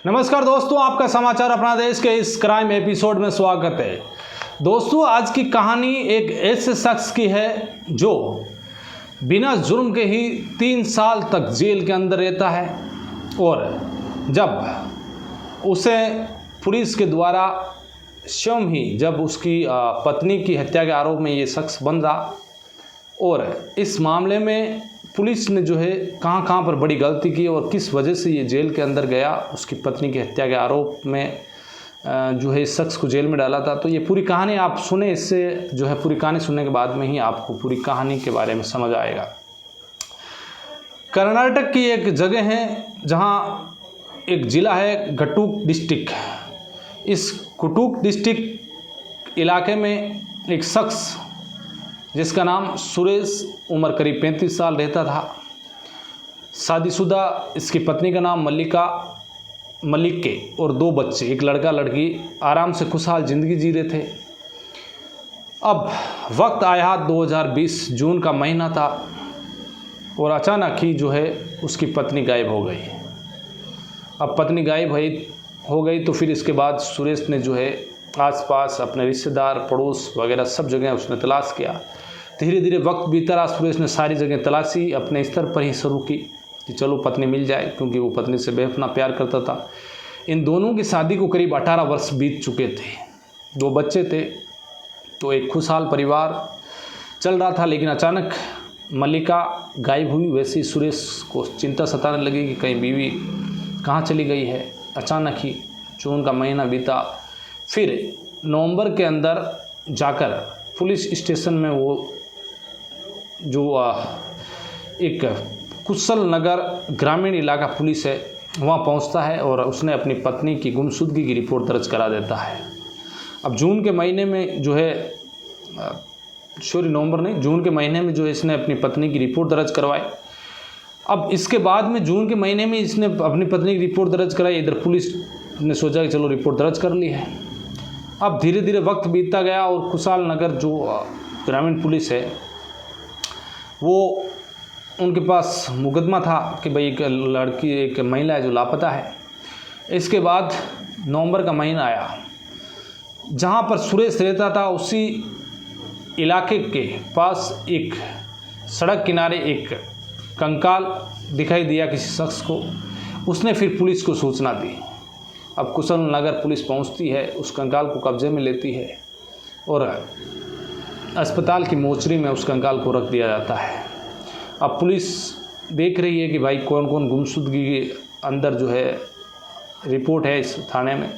नमस्कार दोस्तों, आपका समाचार अपना देश के इस क्राइम एपिसोड में स्वागत है। दोस्तों, आज की कहानी एक ऐसे शख्स की है जो बिना जुर्म के ही 3 साल तक जेल के अंदर रहता है और जब उसे पुलिस के द्वारा स्वयं ही जब उसकी पत्नी की हत्या के आरोप में ये शख्स बन रहा और इस मामले में पुलिस ने जो है कहाँ पर बड़ी गलती की और किस वजह से ये जेल के अंदर गया, उसकी पत्नी की हत्या के आरोप में जो है इस शख्स को जेल में डाला था। तो ये पूरी कहानी आप सुने, इससे जो है पूरी कहानी सुनने के बाद में ही आपको पूरी कहानी के बारे में समझ आएगा। कर्नाटक की एक जगह है जहाँ एक ज़िला है गटुक डिस्ट्रिक्ट। इस गटुक डिस्ट्रिक्ट इलाके में एक शख्स जिसका नाम सुरेश, उम्र करीब 35 साल रहता था, शादीशुदा। इसकी पत्नी का नाम मलिक के और 2 बच्चे, एक लड़का लड़की, आराम से खुशहाल ज़िंदगी जी रहे थे। अब वक्त आया 2020 जून का महीना था और अचानक ही जो है उसकी पत्नी गायब हो गई। अब पत्नी गायब हो गई तो फिर इसके बाद सुरेश ने जो है आसपास अपने रिश्तेदार, पड़ोस वगैरह सब जगह उसने तलाश किया। धीरे धीरे वक्त बीता रहा, सुरेश ने सारी जगह तलाशी अपने स्तर पर ही शुरू की कि चलो पत्नी मिल जाए, क्योंकि वो पत्नी से बेवफा प्यार करता था। इन दोनों की शादी को करीब 18 वर्ष बीत चुके थे, 2 बच्चे थे, तो एक खुशहाल परिवार चल रहा था। लेकिन अचानक मल्लिका गायब हुई। वैसे ही सुरेश को चिंता सताने लगी कि कहीं बीवी कहाँ चली गई है। अचानक ही जून का महीना बीता, फिर नवंबर के अंदर जाकर पुलिस स्टेशन में वो जो एक कुशल नगर ग्रामीण इलाका पुलिस है वहाँ पहुँचता है और उसने अपनी पत्नी की गुमशुदगी की रिपोर्ट दर्ज करा देता है। अब जून के महीने में जो है नवंबर नहीं, जून के महीने में जो है इसने अपनी पत्नी की रिपोर्ट दर्ज करवाई। अब इसके बाद में जून के महीने में इसने अपनी पत्नी की रिपोर्ट दर्ज कराई। इधर पुलिस ने सोचा कि चलो रिपोर्ट दर्ज कर ली है। अब धीरे धीरे वक्त बीतता गया और कुशाल नगर जो ग्रामीण पुलिस है वो उनके पास मुकदमा था कि भाई एक महिला है जो लापता है। इसके बाद नवंबर का महीना आया, जहाँ पर सुरेश रहता था उसी इलाके के पास एक सड़क किनारे एक कंकाल दिखाई दिया किसी शख्स को। उसने फिर पुलिस को सूचना दी। अब कुशल नगर पुलिस पहुंचती है, उस कंकाल को कब्जे में लेती है और अस्पताल की मोर्चरी में उस कंकाल को रख दिया जाता है। अब पुलिस देख रही है कि भाई कौन कौन गुमशुदगी के अंदर जो है रिपोर्ट है इस थाने में।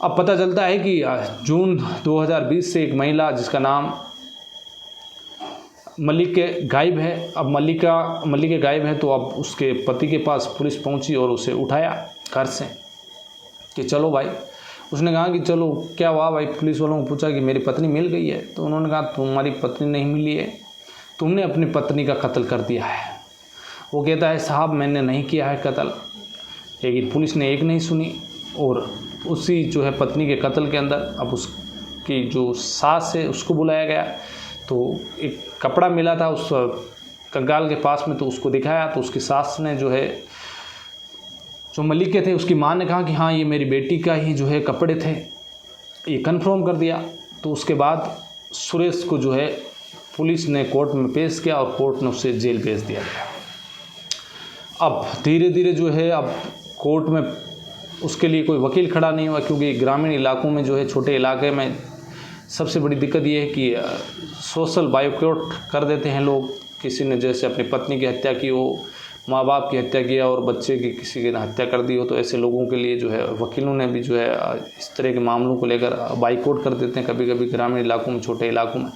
अब पता चलता है कि जून 2020 से एक महिला जिसका नाम मलिक गायब है। अब मलिक गायब है तो अब उसके पति के पास पुलिस पहुंची और उसे उठाया घर से कि चलो भाई। उसने कहा कि चलो क्या हुआ भाई। पुलिस वालों को पूछा कि मेरी पत्नी मिल गई है। तो उन्होंने कहा तुम्हारी पत्नी नहीं मिली है, तुमने अपनी पत्नी का कत्ल कर दिया है। वो कहता है साहब मैंने नहीं किया है कत्ल। लेकिन पुलिस ने एक नहीं सुनी और उसी जो है पत्नी के कत्ल के अंदर अब उसकी जो सास है उसको बुलाया गया। तो एक कपड़ा मिला था उस कंकाल के पास में, तो उसको दिखाया। तो उसकी सास ने जो है जो मलिक के थे उसकी मां ने कहा कि हाँ ये मेरी बेटी का ही जो है कपड़े थे, ये कन्फर्म कर दिया। तो उसके बाद सुरेश को जो है पुलिस ने कोर्ट में पेश किया और कोर्ट ने उसे जेल भेज दिया गया। अब धीरे धीरे जो है अब कोर्ट में उसके लिए कोई वकील खड़ा नहीं हुआ, क्योंकि ग्रामीण इलाकों में जो है छोटे इलाके में सबसे बड़ी दिक्कत ये है कि सोशल बाइकआउट कर देते हैं लोग। किसी ने जैसे अपनी पत्नी की हत्या की हो, माँ बाप की हत्या किया और बच्चे की किसी की हत्या कर दी हो, तो ऐसे लोगों के लिए जो है वकीलों ने भी जो है इस तरह के मामलों को लेकर बाइकआउट कर देते हैं कभी कभी ग्रामीण इलाकों में, छोटे इलाकों में।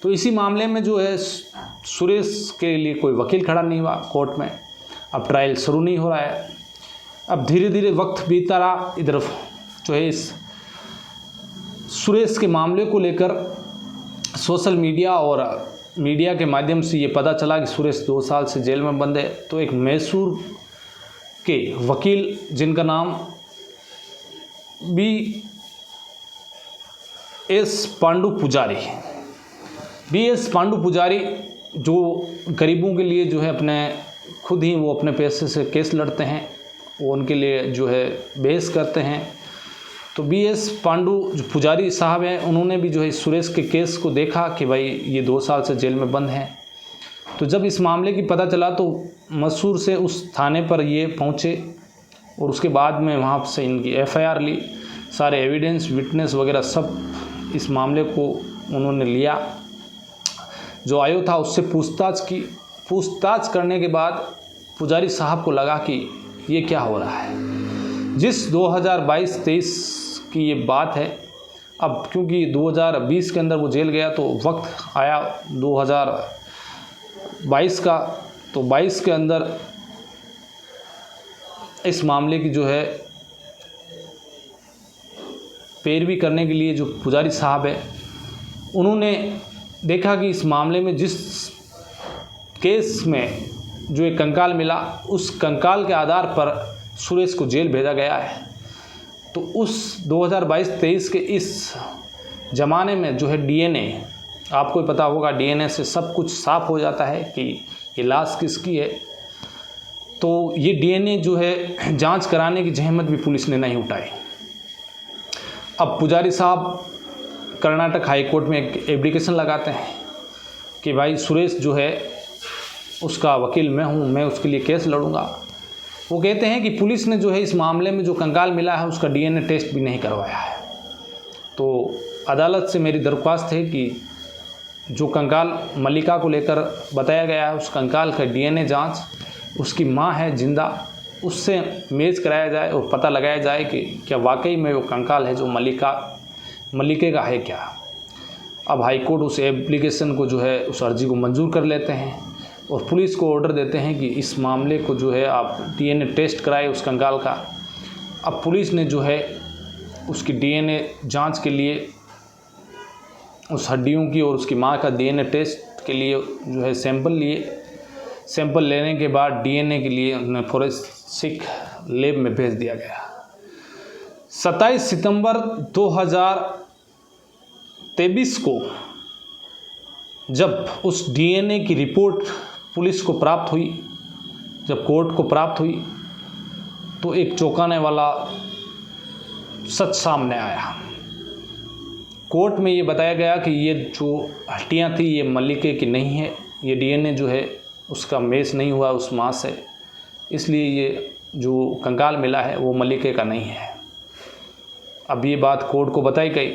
तो इसी मामले में जो है सुरेश के लिए कोई वकील खड़ा नहीं हुआ कोर्ट में। अब ट्रायल शुरू नहीं हो रहा है। अब धीरे धीरे वक्त बीता रहा। इधर जो है इस सुरेश के मामले को लेकर सोशल मीडिया और मीडिया के माध्यम से ये पता चला कि सुरेश 2 साल से जेल में बंद है। तो एक मैसूर के वकील जिनका नाम BS पांडु पुजारी जो गरीबों के लिए जो है अपने खुद ही वो अपने पैसे से केस लड़ते हैं वो उनके लिए जो है बहस करते हैं। तो BS पांडु जो पुजारी साहब हैं, उन्होंने भी जो है सुरेश के केस को देखा कि भाई ये 2 साल से जेल में बंद हैं। तो जब इस मामले की पता चला तो मैसूर से उस थाने पर ये पहुँचे और उसके बाद में वहाँ से इनकी FIR ली। सारे एविडेंस, विटनेस वगैरह सब इस मामले को उन्होंने लिया। जो आयो था उससे पूछताछ की। पूछताछ करने के बाद पुजारी साहब को लगा कि ये क्या हो रहा है। जिस 2022-23 की ये बात है, अब क्योंकि 2020 के अंदर वो जेल गया तो वक्त आया 2022 का, तो 22 के अंदर इस मामले की जो है पैरवी करने के लिए जो पुजारी साहब है, उन्होंने देखा कि इस मामले में जिस केस में जो एक कंकाल मिला, उस कंकाल के आधार पर सुरेश को जेल भेजा गया है। तो उस 2022-23 के इस ज़माने में जो है DNA, आपको ही पता होगा DNA से सब कुछ साफ हो जाता है कि ये लाश किसकी है। तो ये DNA जो है जांच कराने की जहमत भी पुलिस ने नहीं उठाई। अब पुजारी साहब कर्नाटक हाई कोर्ट में एक एप्लीकेशन लगाते हैं कि भाई सुरेश जो है उसका वकील मैं हूँ, मैं उसके लिए केस लड़ूंगा। वो कहते हैं कि पुलिस ने जो है इस मामले में जो कंकाल मिला है उसका DNA टेस्ट भी नहीं करवाया है। तो अदालत से मेरी दरख्वास्त है कि जो कंकाल मल्लिका को लेकर बताया गया है, उस कंकाल का DNA जांच, उसकी माँ है जिंदा, उससे मैच कराया जाए और पता लगाया जाए कि क्या वाकई में वो कंकाल है जो मल्लिके का है क्या। अब हाई कोर्ट उस एप्लीकेशन को जो है उस अर्जी को मंजूर कर लेते हैं और पुलिस को ऑर्डर देते हैं कि इस मामले को जो है आप DNA टेस्ट कराए उस कंकाल का। अब पुलिस ने जो है उसकी DNA जांच के लिए उस हड्डियों की और उसकी माँ का DNA टेस्ट के लिए जो है सैंपल लिए। सैंपल लेने के बाद DNA के लिए उन्हें फॉरेंसिक लैब में भेज दिया गया। 27 सितंबर 2023 को जब उस DNA की रिपोर्ट पुलिस को प्राप्त हुई, जब कोर्ट को प्राप्त हुई, तो एक चौंकाने वाला सच सामने आया। कोर्ट में ये बताया गया कि ये जो हड्डियाँ थी ये मल्लिके की नहीं है, ये DNA जो है उसका मैच नहीं हुआ उस माँ से, इसलिए ये जो कंकाल मिला है वो मल्लिके का नहीं है। अब ये बात कोर्ट को बताई गई।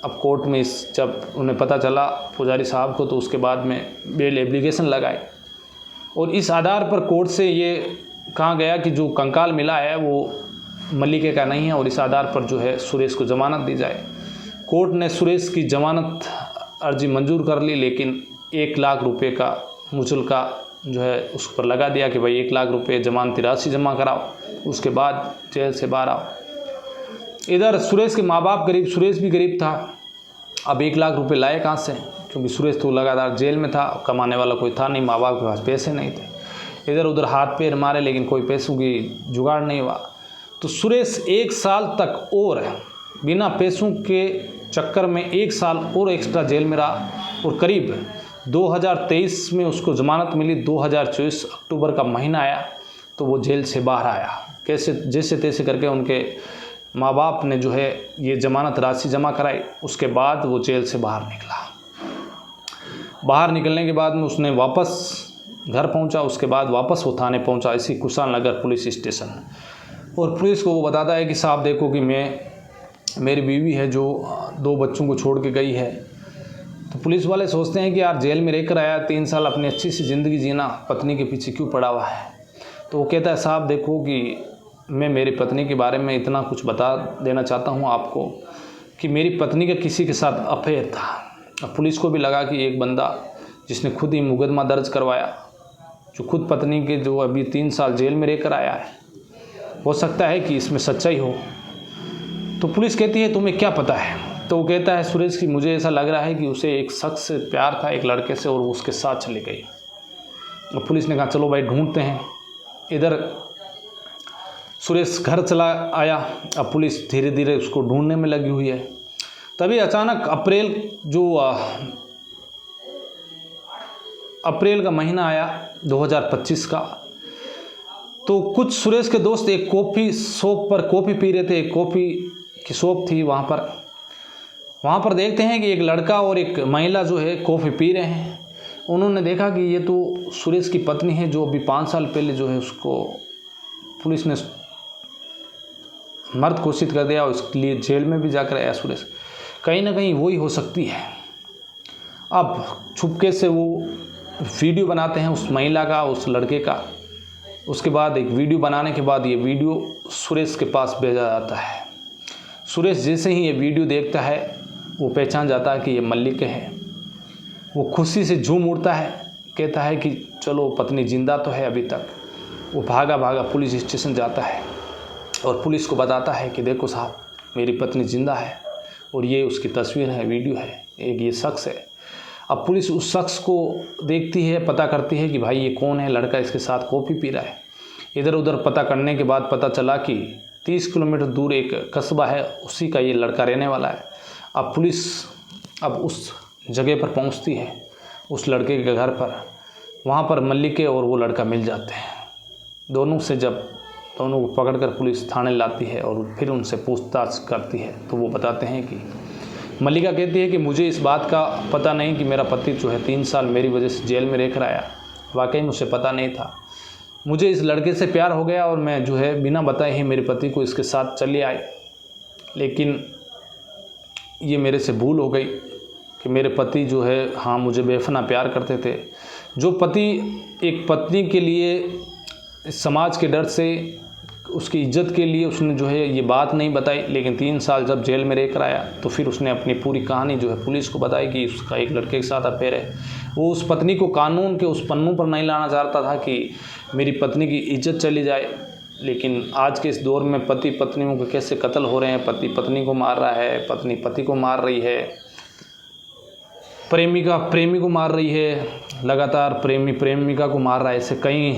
अब कोर्ट में जब उन्हें पता चला पुजारी साहब को, तो उसके बाद में बेल एप्लीकेशन लगाई और इस आधार पर कोर्ट से ये कहा गया कि जो कंकाल मिला है वो मल्लिके का नहीं है और इस आधार पर जो है सुरेश को ज़मानत दी जाए। कोर्ट ने सुरेश की ज़मानत अर्जी मंजूर कर ली, लेकिन 1 लाख रुपए का मुचलका जो है उस पर लगा दिया कि भाई 1 लाख रुपए जमानती राशि जमा कराओ, उसके बाद जेल से बाहर आओ। इधर सुरेश के माँ बाप गरीब, सुरेश भी गरीब था। अब 1 लाख रुपए लाए कहाँ से, क्योंकि सुरेश तो लगातार जेल में था, कमाने वाला कोई था नहीं, माँ बाप के पास पैसे नहीं थे। इधर उधर हाथ पैर मारे लेकिन कोई पैसों की जुगाड़ नहीं हुआ। तो सुरेश 1 साल तक और बिना पैसों के चक्कर में 1 साल और एक्स्ट्रा जेल में रहा और करीब 2023 में उसको ज़मानत मिली। 2024 अक्टूबर का महीना आया तो वो जेल से बाहर आया। कैसे जैसे तैसे करके उनके माँ बाप ने जो है ये ज़मानत राशि जमा कराई, उसके बाद वो जेल से बाहर निकला। बाहर निकलने के बाद में उसने वापस घर पहुंचा, उसके बाद वापस वो थाने पहुंचा, इसी कुशाल नगर पुलिस स्टेशन, और पुलिस को वो बताता है कि साहब देखो कि मेरी बीवी है जो 2 बच्चों को छोड़ के गई है। तो पुलिस वाले सोचते हैं कि यार जेल में रहकर आया 3 साल, अपनी अच्छी सी ज़िंदगी जीना, पत्नी के पीछे क्यों पड़ा हुआ है। तो वो कहता है साहब देखो कि मैं मेरी पत्नी के बारे में इतना कुछ बता देना चाहता हूँ आपको कि मेरी पत्नी का किसी के साथ अफेयर था। अब पुलिस को भी लगा कि एक बंदा जिसने खुद ही मुकदमा दर्ज करवाया, जो खुद पत्नी के जो अभी 3 साल जेल में रहकर आया है, हो सकता है कि इसमें सच्चाई हो। तो पुलिस कहती है तुम्हें क्या पता है। तो वो कहता है सुरेश की मुझे ऐसा लग रहा है कि उसे एक शख्स से प्यार था, एक लड़के से, और वो उसके साथ चली गई। और पुलिस ने कहा चलो भाई ढूंढते हैं। इधर सुरेश घर चला आया। अब पुलिस धीरे धीरे उसको ढूंढने में लगी हुई है। तभी अचानक अप्रैल का महीना आया 2025 का। तो कुछ सुरेश के दोस्त एक कॉफ़ी शॉप पर कॉफ़ी पी रहे थे, एक कॉफ़ी की शॉप थी वहाँ पर देखते हैं कि एक लड़का और एक महिला जो है कॉफ़ी पी रहे हैं। उन्होंने देखा कि ये तो सुरेश की पत्नी है जो अभी 5 साल पहले जो है उसको पुलिस ने मर्द घोषित कर दिया और उसके लिए जेल में भी जाकर आया सुरेश। कहीं ना कहीं वही हो सकती है। अब छुपके से वो वीडियो बनाते हैं उस महिला का, उस लड़के का। उसके बाद एक वीडियो बनाने के बाद ये वीडियो सुरेश के पास भेजा जाता है। सुरेश जैसे ही ये वीडियो देखता है वो पहचान जाता है कि ये मल्लिक है। वो खुशी से झूम उठता है, कहता है कि चलो पत्नी जिंदा तो है अभी तक। वो भागा भागा पुलिस स्टेशन जाता है और पुलिस को बताता है कि देखो साहब, मेरी पत्नी जिंदा है और ये उसकी तस्वीर है, वीडियो है, एक ये शख्स है। अब पुलिस उस शख्स को देखती है, पता करती है कि भाई ये कौन है, लड़का इसके साथ कॉफ़ी पी रहा है। इधर उधर पता करने के बाद पता चला कि 30 किलोमीटर दूर एक कस्बा है, उसी का ये लड़का रहने वाला है। अब पुलिस उस जगह पर पहुंचती है, उस लड़के के घर पर। वहाँ पर मल्लिके और वो लड़का मिल जाते हैं। दोनों को पकड़कर पुलिस थाने लाती है और फिर उनसे पूछताछ करती है। तो वो बताते हैं कि मल्लिका कहती है कि मुझे इस बात का पता नहीं कि मेरा पति जो है 3 साल मेरी वजह से जेल में रह कर आया। वाकई मुझे पता नहीं था। मुझे इस लड़के से प्यार हो गया और मैं जो है बिना बताए ही मेरे पति को इसके साथ चले आए। लेकिन ये मेरे से भूल हो गई कि मेरे पति जो है हाँ मुझे बेफना प्यार करते थे। जो पति एक पत्नी के लिए समाज के डर से, उसकी इज्जत के लिए उसने जो है ये बात नहीं बताई, लेकिन 3 साल जब जेल में रहकर आया तो फिर उसने अपनी पूरी कहानी जो है पुलिस को बताई कि उसका एक लड़के के साथ अफेयर है। वो उस पत्नी को कानून के उस पन्नों पर नहीं लाना चाहता था कि मेरी पत्नी की इज्जत चली जाए। लेकिन आज के इस दौर में पति पत्नियों के कैसे कत्ल हो रहे हैं, पति पत्नी को मार रहा है, पत्नी पति को मार रही है, प्रेमिका प्रेमी को मार रही है, लगातार प्रेमी प्रेमिका को मार रहा है। ऐसे कई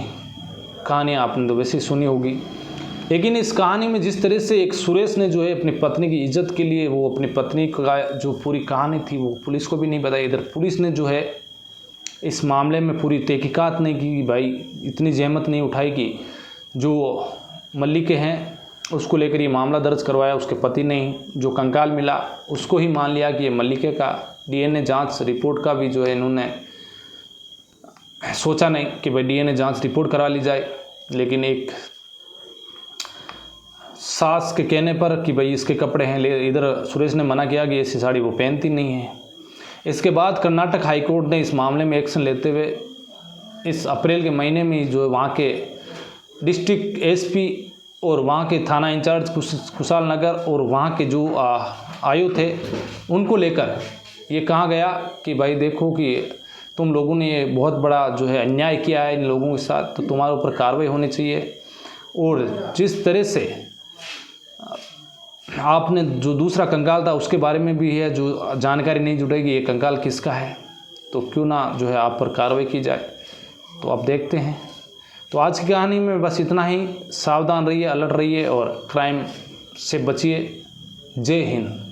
कहानियाँ आपने तो वैसे ही सुनी होगी। लेकिन इस कहानी में जिस तरह से एक सुरेश ने जो है अपनी पत्नी की इज्जत के लिए वो अपनी पत्नी का जो पूरी कहानी थी वो पुलिस को भी नहीं बताई। इधर पुलिस ने जो है इस मामले में पूरी तहकीकात नहीं की, भाई इतनी जहमत नहीं उठाई कि जो मल्लिके हैं उसको लेकर ये मामला दर्ज करवाया। उसके पति ने जो कंकाल मिला उसको ही मान लिया कि ये मल्लिके का। डीएनए जांच रिपोर्ट का भी जो है इन्होंने सोचा नहीं कि भाई डीएनए जांच रिपोर्ट करा ली जाए। लेकिन एक सास के कहने पर कि भाई इसके कपड़े हैं, इधर सुरेश ने मना किया कि ऐसी साड़ी वो पहनती नहीं है। इसके बाद कर्नाटक हाईकोर्ट ने इस मामले में एक्शन लेते हुए इस अप्रैल के महीने में जो वहाँ के डिस्ट्रिक्ट एसपी और वहाँ के थाना इंचार्ज कुशाल नगर और वहाँ के जो आयु थे उनको लेकर ये कहा गया कि भाई देखो कि तुम लोगों ने ये बहुत बड़ा जो है अन्याय किया है इन लोगों के साथ, तो तुम्हारे ऊपर कार्रवाई होनी चाहिए। और जिस तरह से आपने जो दूसरा कंकाल था उसके बारे में भी है जो जानकारी नहीं जुड़ेगी ये कंकाल किसका है, तो क्यों ना जो है आप पर कार्रवाई की जाए। तो आप देखते हैं। तो आज की कहानी में बस इतना ही। सावधान रहिए, अलर्ट रहिए और क्राइम से बचिए। जय हिंद।